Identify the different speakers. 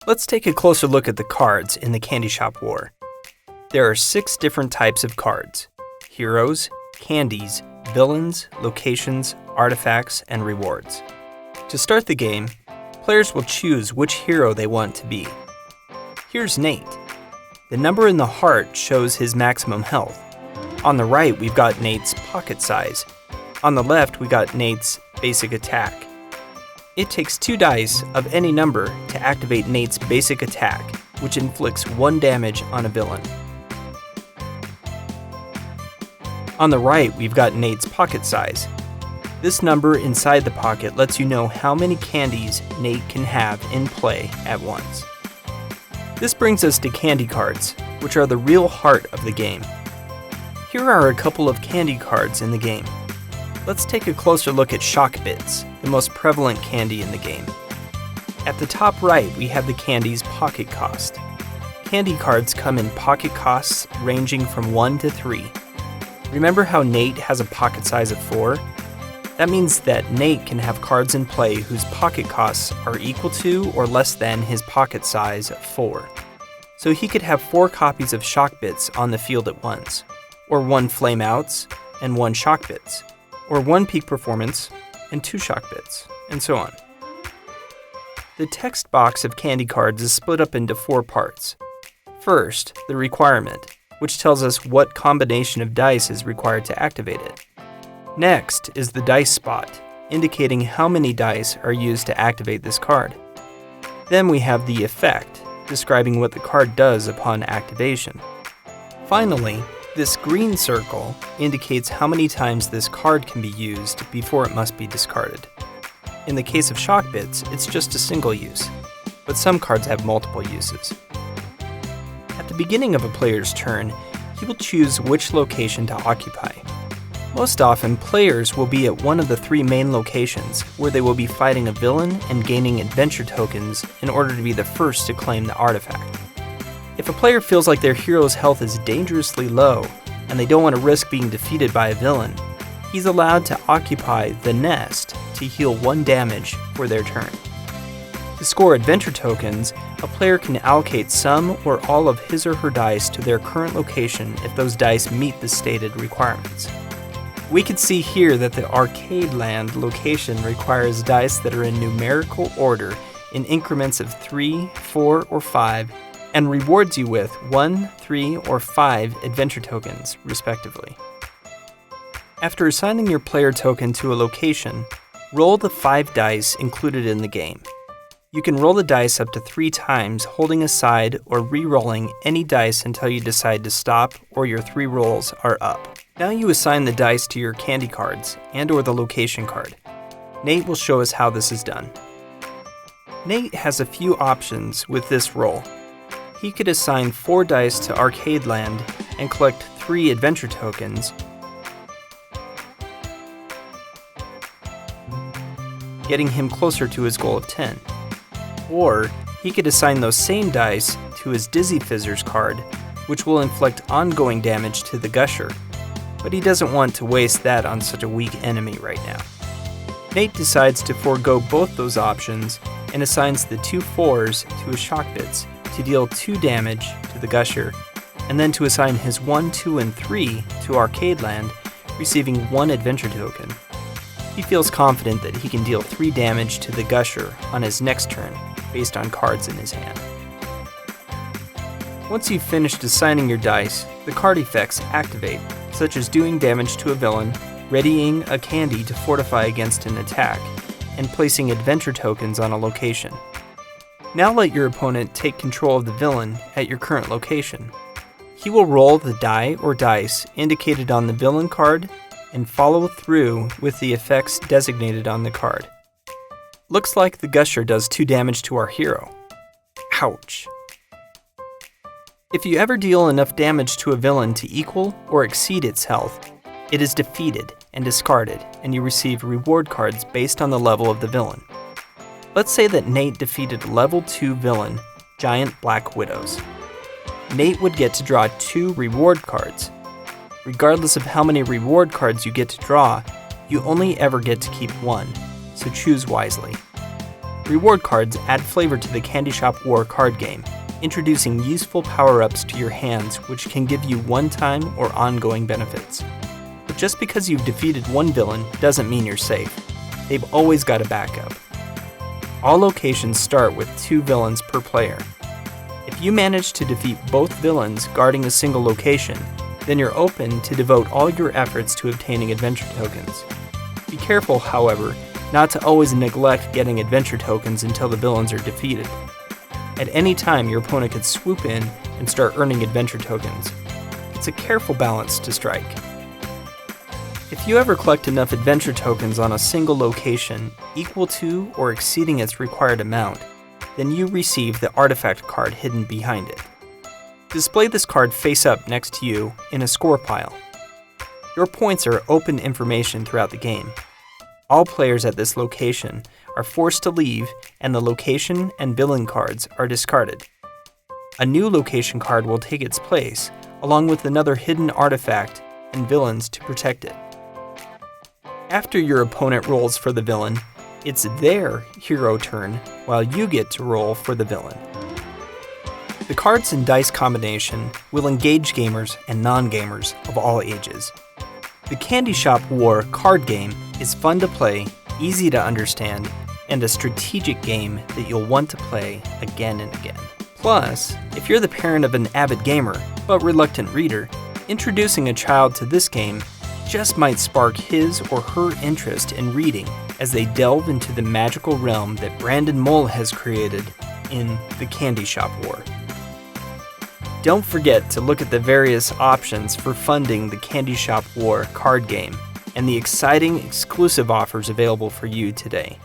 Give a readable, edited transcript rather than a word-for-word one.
Speaker 1: Let's take a closer look at the cards in the Candy Shop War. There are 6 different types of cards: heroes, candies, villains, locations, artifacts, and rewards. To start the game, players will choose which hero they want to be. Here's Nate. The number in the heart shows his maximum health. On the right, we've got Nate's pocket size. On the left, we got Nate's basic attack. It takes 2 dice of any number to activate Nate's basic attack, which inflicts 1 damage on a villain. On the right, we've got Nate's pocket size. This number inside the pocket lets you know how many candies Nate can have in play at once. This brings us to candy cards, which are the real heart of the game. Here are a couple of candy cards in the game. Let's take a closer look at Shock Bits, the most prevalent candy in the game. At the top right, we have the candy's pocket cost. Candy cards come in pocket costs ranging from 1 to 3. Remember how Nate has a pocket size of 4? That means that Nate can have cards in play whose pocket costs are equal to or less than his pocket size of 4. So he could have 4 copies of Shock Bits on the field at once, or 1 Flame Outs and 1 Shock Bits, or 1 Peak Performance and 2 Shock Bits, and so on. The text box of candy cards is split up into 4 parts. First, the requirement, which tells us what combination of dice is required to activate it. Next is the dice spot, indicating how many dice are used to activate this card. Then we have the effect, describing what the card does upon activation. Finally, this green circle indicates how many times this card can be used before it must be discarded. In the case of Shock Bits, it's just a single use, but some cards have multiple uses. At the beginning of a player's turn, he will choose which location to occupy. Most often, players will be at one of the 3 main locations where they will be fighting a villain and gaining adventure tokens in order to be the first to claim the artifact. If a player feels like their hero's health is dangerously low and they don't want to risk being defeated by a villain, he's allowed to occupy the nest to heal 1 damage for their turn. To score adventure tokens, a player can allocate some or all of his or her dice to their current location if those dice meet the stated requirements. We can see here that the Arcade Land location requires dice that are in numerical order in increments of 3, 4, or 5, and rewards you with 1, 3, or 5 adventure tokens, respectively. After assigning your player token to a location, roll the 5 dice included in the game. You can roll the dice up to 3 times, holding aside or re-rolling any dice until you decide to stop or your 3 rolls are up. Now you assign the dice to your candy cards and/or the location card. Nate will show us how this is done. Nate has a few options with this roll. He could assign 4 dice to Arcade Land and collect 3 adventure tokens, getting him closer to his goal of 10. Or he could assign those same dice to his Dizzy Fizzers card, which will inflict ongoing damage to the Gusher, but he doesn't want to waste that on such a weak enemy right now. Nate decides to forego both those options and assigns the 2 4s to his Shock Bits to deal 2 damage to the Gusher, and then to assign his 1, 2, and 3 to Arcade Land, receiving 1 adventure token. He feels confident that he can deal 3 damage to the Gusher on his next turn, based on cards in his hand. Once you've finished assigning your dice, the card effects activate, such as doing damage to a villain, readying a candy to fortify against an attack, and placing adventure tokens on a location. Now let your opponent take control of the villain at your current location. He will roll the die or dice indicated on the villain card and follow through with the effects designated on the card. Looks like the Gusher does 2 damage to our hero. Ouch. If you ever deal enough damage to a villain to equal or exceed its health, it is defeated and discarded, and you receive reward cards based on the level of the villain. Let's say that Nate defeated level 2 villain, Giant Black Widows. Nate would get to draw 2 reward cards. Regardless of how many reward cards you get to draw, you only ever get to keep 1, so choose wisely. Reward cards add flavor to the Candy Shop War card game, introducing useful power-ups to your hands which can give you one-time or ongoing benefits. But just because you've defeated one villain doesn't mean you're safe. They've always got a backup. All locations start with 2 villains per player. If you manage to defeat both villains guarding a single location, then you're open to devote all your efforts to obtaining adventure tokens. Be careful, however, not to always neglect getting adventure tokens until the villains are defeated. At any time, your opponent could swoop in and start earning adventure tokens. It's a careful balance to strike. If you ever collect enough adventure tokens on a single location equal to or exceeding its required amount, then you receive the artifact card hidden behind it. Display this card face up next to you in a score pile. Your points are open information throughout the game. All players at this location are forced to leave, and the location and villain cards are discarded. A new location card will take its place, along with another hidden artifact and villains to protect it. After your opponent rolls for the villain, it's their hero turn, while you get to roll for the villain. The cards and dice combination will engage gamers and non-gamers of all ages. The Candy Shop War card game is fun to play, easy to understand, and a strategic game that you'll want to play again and again. Plus, if you're the parent of an avid gamer, but reluctant reader, introducing a child to this game just might spark his or her interest in reading as they delve into the magical realm that Brandon Mull has created in the Candy Shop War. Don't forget to look at the various options for funding the Candy Shop War card game and the exciting exclusive offers available for you today.